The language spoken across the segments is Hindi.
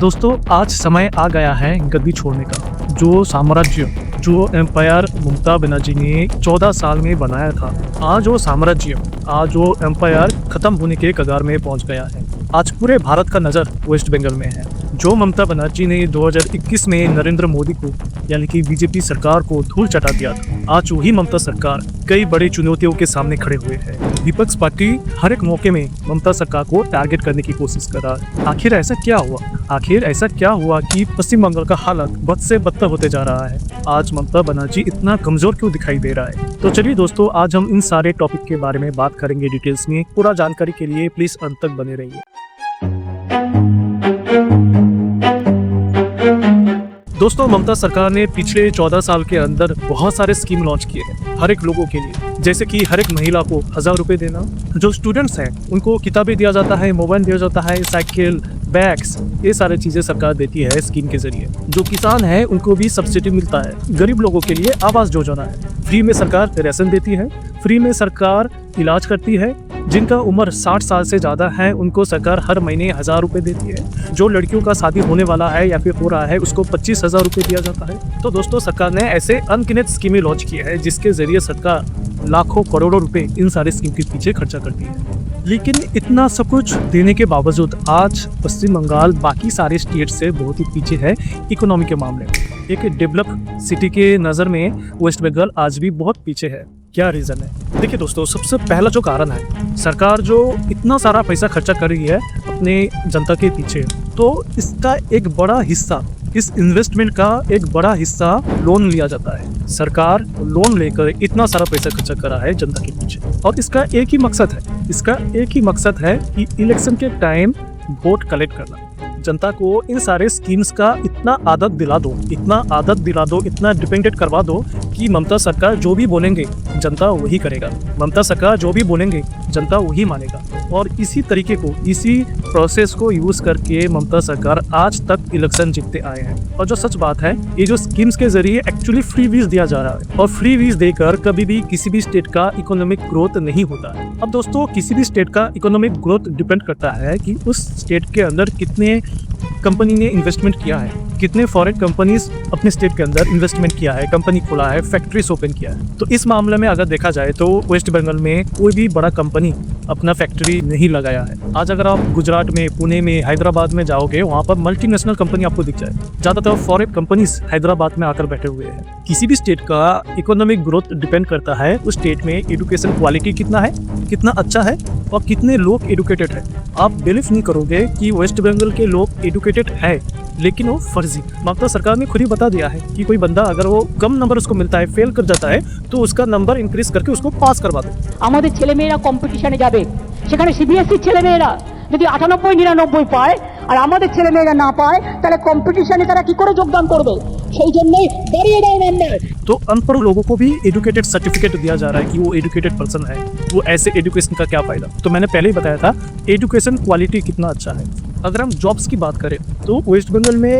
दोस्तों आज समय आ गया है गद्दी छोड़ने का। जो साम्राज्य, जो एम्पायर ममता बनर्जी ने 14 साल में बनाया था, आज वो साम्राज्य, आज वो एम्पायर खत्म होने के कगार में पहुंच गया है। आज पूरे भारत का नज़र वेस्ट बंगाल में है। जो ममता बनर्जी ने 2021 में नरेंद्र मोदी को यानी कि बीजेपी सरकार को धूल चटा दिया था, आज वही ममता सरकार कई बड़ी चुनौतियों के सामने खड़े हुए हैं। विपक्ष पार्टी हर एक मौके में ममता सरकार को टारगेट करने की कोशिश कर रहा है। आखिर ऐसा क्या हुआ कि पश्चिम बंगाल का हालत बद से बदतर होते जा रहा है? आज ममता बनर्जी इतना कमजोर क्यों दिखाई दे रहा है? तो चलिए दोस्तों, आज हम इन सारे टॉपिक के बारे में बात करेंगे डिटेल्स में। पूरा जानकारी के लिए प्लीज अंत तक बने रहिए। दोस्तों, ममता सरकार ने पिछले 14 साल के अंदर बहुत सारे स्कीम लॉन्च किए हैं हर एक लोगों के लिए, जैसे कि हर एक महिला को 1000 रुपए देना, जो स्टूडेंट्स हैं उनको किताबें दिया जाता है, मोबाइल दिया जाता है, साइकिल, बैग्स, ये सारी चीजें सरकार देती है स्कीम के जरिए। जो किसान है उनको भी सब्सिडी मिलता है। गरीब लोगों के लिए आवास योजना है, फ्री में सरकार राशन देती है, फ्री में सरकार इलाज करती है। जिनका उम्र 60 साल से ज़्यादा है उनको सरकार हर महीने 1000 रुपये देती है। जो लड़कियों का शादी होने वाला है या फिर हो रहा है उसको 25,000 रुपये दिया जाता है। तो दोस्तों, सरकार ने ऐसे अनगिनत स्कीमें लॉन्च की है जिसके जरिए सरकार लाखों करोड़ों रुपए इन सारे स्कीम के पीछे खर्चा करती है। लेकिन इतना सब कुछ देने के बावजूद आज पश्चिम बंगाल बाकी सारे स्टेट से बहुत ही पीछे है इकोनॉमी के मामले में। एक डेवलप सिटी के नज़र में वेस्ट बंगाल आज भी बहुत पीछे है। क्या रीज़न है? देखिए दोस्तों, सबसे पहला जो कारण है, सरकार जो इतना सारा पैसा खर्चा कर रही है अपने जनता के पीछे, तो इसका एक बड़ा हिस्सा, इस इन्वेस्टमेंट का एक बड़ा हिस्सा लोन लिया जाता है। सरकार लोन लेकर इतना सारा पैसा खर्चा कर रहा है जनता के पीछे, और इसका एक ही मकसद है कि इलेक्शन के टाइम वोट कलेक्ट करना। जनता को इन सारे स्कीम्स का इतना आदत दिला दो, इतना डिपेंडेंट करवा दो कि ममता सरकार जो भी बोलेंगे जनता वही करेगा, ममता सरकार जो भी बोलेंगे जनता वही मानेगा। और इसी तरीके को, इसी प्रोसेस को यूज करके ममता सरकार आज तक इलेक्शन जीतते आए हैं। और जो सच बात है, ये जो स्कीम्स के जरिए एक्चुअली फ्री वीज दिया जा रहा है, और फ्री वीज देकर कभी भी किसी भी स्टेट का इकोनॉमिक ग्रोथ नहीं होता है। अब दोस्तों, किसी भी स्टेट का इकोनॉमिक ग्रोथ डिपेंड करता है कि उस स्टेट के अंदर कितने कंपनी ने इन्वेस्टमेंट किया है, कितने फॉरेन कंपनीज अपने स्टेट के अंदर इन्वेस्टमेंट किया है, कंपनी खोला है, फैक्ट्रीज ओपन किया है। तो इस मामले में अगर देखा जाए तो वेस्ट बंगाल में कोई भी बड़ा कंपनी अपना फैक्ट्री नहीं लगाया है। आज अगर आप गुजरात में, पुणे में, हैदराबाद में जाओगे, वहाँ पर मल्टीनेशनल कंपनी आपको दिख जाए। ज़्यादातर फॉरेन कंपनीज हैदराबाद में आकर बैठे हुए हैं। किसी भी स्टेट का इकोनॉमिक ग्रोथ डिपेंड करता है उस स्टेट में एजुकेशन क्वालिटी कितना है, कितना अच्छा है, और कितने लोग एडुकेटेड है। आप बिलीव नहीं करोगे कि वेस्ट बंगाल के लोग एडुकेटेड है, लेकिन वो फर्जी। ममता सरकार ने खुद ही बता दिया है कि कोई बंदा अगर वो कम नंबर उसको मिलता है, फेल कर जाता है, तो उसका नंबर इंक्रीज करके उसको पास करवा दो। আমাদের ছেলেমেয়েরা কম্পিটিশনে যাবে, সেখানে সিবিএসই ছেলেমেয়েরা যদি 98-99 পায় আর আমাদের ছেলেমেয়েরা না পায়, তাহলে কম্পিটিশনে তারা কি করে যোগদান করবে? সেই জন্যই বাড়িয়ে দাও নাম্বার। तो अनपढ़ लोगों को भी एजुकेटेड सर्टिफिकेट दिया जा रहा है कि वो एजुकेटेड पर्सन है। वो ऐसे एजुकेशन का क्या फायदा? तो मैंने पहले ही बताया था एजुकेशन क्वालिटी कितना अच्छा है। अगर हम जॉब्स की बात करें तो वेस्ट बंगाल में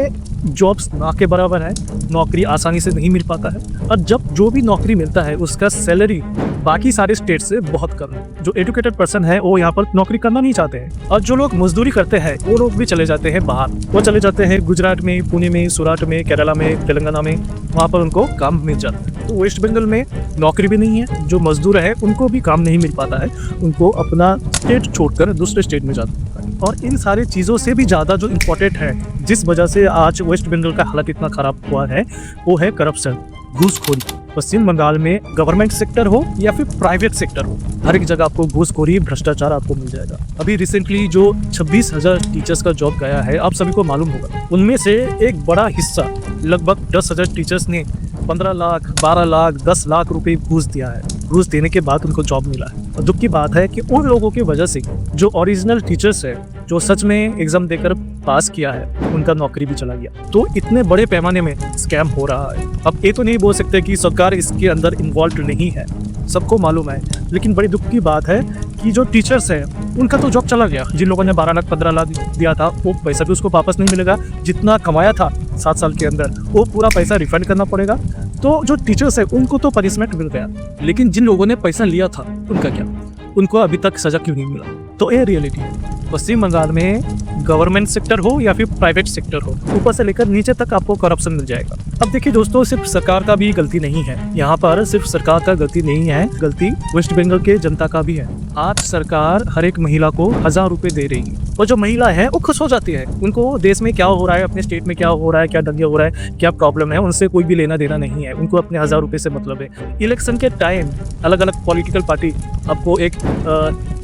जॉब्स ना के बराबर है, नौकरी आसानी से नहीं मिल पाता है, और जब जो भी नौकरी मिलता है उसका सैलरी बाकी सारे स्टेट से बहुत कम है। जो एजुकेटेड पर्सन है वो यहाँ पर नौकरी करना नहीं चाहते हैं, और जो लोग मजदूरी करते हैं वो लोग भी चले जाते हैं बाहर। वो चले जाते हैं गुजरात में, पुणे में, सूरत में, केरला में, तेलंगाना में, वहाँ पर उनको काम मिल जाता है। तो वेस्ट बंगाल में नौकरी भी नहीं है, जो मजदूर है उनको भी काम नहीं मिल पाता है, उनको अपना स्टेट छोड़कर दूसरे स्टेट में जाता है। और इन सारी चीज़ों से भी ज़्यादा जो इम्पोर्टेंट है, जिस वजह से आज वेस्ट बंगाल का हालत इतना ख़राब हुआ है, वो है करप्शन, घूसखोरी। पश्चिम बंगाल में गवर्नमेंट सेक्टर हो या फिर प्राइवेट सेक्टर हो, हर एक जगह आपको घूसखोरी, भ्रष्टाचार आपको मिल जाएगा। अभी रिसेंटली जो 26,000 टीचर्स का जॉब गया है, आप सभी को मालूम होगा, उनमें से एक बड़ा हिस्सा, लगभग 10,000 टीचर्स ने 15 लाख, 12 लाख, 10 लाख रुपए घूस दिया है। घूस देने के बाद उनको जॉब मिला है। और दुख की बात है कि उन लोगों की वजह से जो ओरिजिनल टीचर्स है, जो सच में एग्जाम देकर पास किया है, उनका नौकरी भी चला गया। तो इतने बड़े पैमाने में स्कैम हो रहा है। अब ये तो नहीं बोल सकते कि सरकार इसके अंदर इन्वॉल्व नहीं है, सबको मालूम है। लेकिन बड़ी दुख की बात है कि जो टीचर्स हैं उनका तो जॉब चला गया। जिन लोगों ने 12 लाख 15 लाख दिया था, वो पैसा भी उसको वापस नहीं मिलेगा। जितना कमाया था 7 साल के अंदर, वो पूरा पैसा रिफंड करना पड़ेगा। तो जो टीचर्स है उनको तो पनिशमेंट मिल गया, लेकिन जिन लोगों ने पैसा लिया था उनका क्या? उनको अभी तक सजा क्यों नहीं मिला? तो ये रियलिटी है। पश्चिम बंगाल में गवर्नमेंट सेक्टर हो या फिर प्राइवेट सेक्टर हो, ऊपर से लेकर नीचे तक आपको करप्शन मिल जाएगा। अब देखिए दोस्तों, सिर्फ सरकार का भी गलती नहीं है, यहाँ पर सिर्फ सरकार का गलती नहीं है, गलती वेस्ट बंगाल के जनता का भी है। आज सरकार हर एक महिला को 1000 रुपए दे रही है, और जो महिला है वो खुश हो जाती है। उनको देश में क्या हो रहा है, अपने स्टेट में क्या हो रहा है, क्या दंगे हो रहा है, क्या प्रॉब्लम है, उनसे कोई भी लेना देना नहीं है। उनको अपने 1000 रुपए से मतलब है। इलेक्शन के टाइम अलग अलग पॉलिटिकल पार्टी आपको एक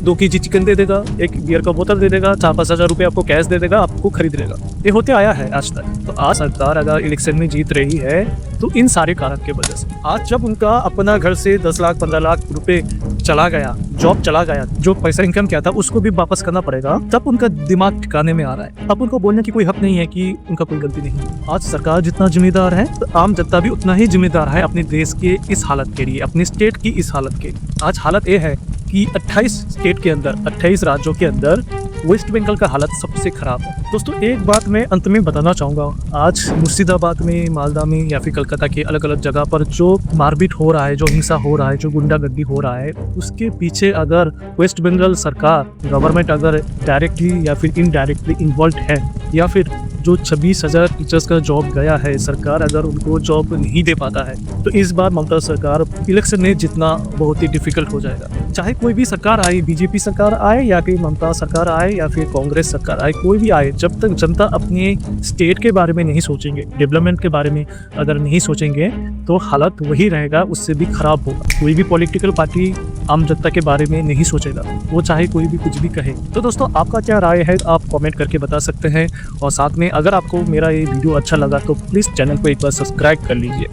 2 केजी चिकन दे देगा, एक बियर का बोतल दे देगा, 4-5 हज़ार रुपये आपको कैश दे देगा, आपको खरीद लेगा। ये होते आया है आज तक। तो आज सरकार अगर इलेक्शन में जीत रही है तो इन सारे कारण के वजह से। आज जब उनका अपना घर से 10 लाख 15 लाख रुपए चला गया, जॉब चला गया, जो पैसा इनकम किया था उसको भी वापस करना पड़ेगा, तब उनका दिमाग ठिकाने में आ रहा है। अब उनको बोलने की कोई हक नहीं है कि उनका कोई गलती नहीं है। आज सरकार जितना जिम्मेदार है तो आम जनता भी उतना ही जिम्मेदार है अपने देश के इस हालत के लिए, अपने स्टेट की इस हालत के। आज हालत ये है कि 28 स्टेट के अंदर, 28 राज्यों के अंदर वेस्ट बंगाल का हालत सबसे खराब है। दोस्तों एक बात मैं अंत में बताना चाहूँगा, आज मुर्शिदाबाद में, मालदा में या फिर कलकत्ता के अलग अलग जगह पर जो मारपीट हो रहा है, जो हिंसा हो रहा है, जो गुंडागर्दी हो रहा है, उसके पीछे अगर वेस्ट बंगाल सरकार, गवर्नमेंट अगर डायरेक्टली या फिर इनडायरेक्टली इन्वॉल्व है, या फिर जो 26,000 टीचर्स का जॉब गया है, सरकार अगर उनको जॉब नहीं दे पाता है, तो इस बार ममता सरकार इलेक्शन में जीतना बहुत ही डिफिकल्ट हो जाएगा। चाहे कोई भी सरकार आए, बीजेपी सरकार आए या फिर ममता सरकार आए या फिर कांग्रेस सरकार आए, कोई भी आए, जब तक जनता अपने स्टेट के बारे में नहीं सोचेंगे, डेवलपमेंट के बारे में अगर नहीं सोचेंगे, तो हालत वही रहेगा, उससे भी खराब होगा। कोई भी पॉलिटिकल पार्टी आम जनता के बारे में नहीं सोचेगा, वो चाहे कोई भी कुछ भी कहे। तो दोस्तों आपका क्या राय है, आप कमेंट करके बता सकते हैं। और साथ में अगर आपको मेरा ये वीडियो अच्छा लगा तो प्लीज़ चैनल को एक बार सब्सक्राइब कर लीजिए।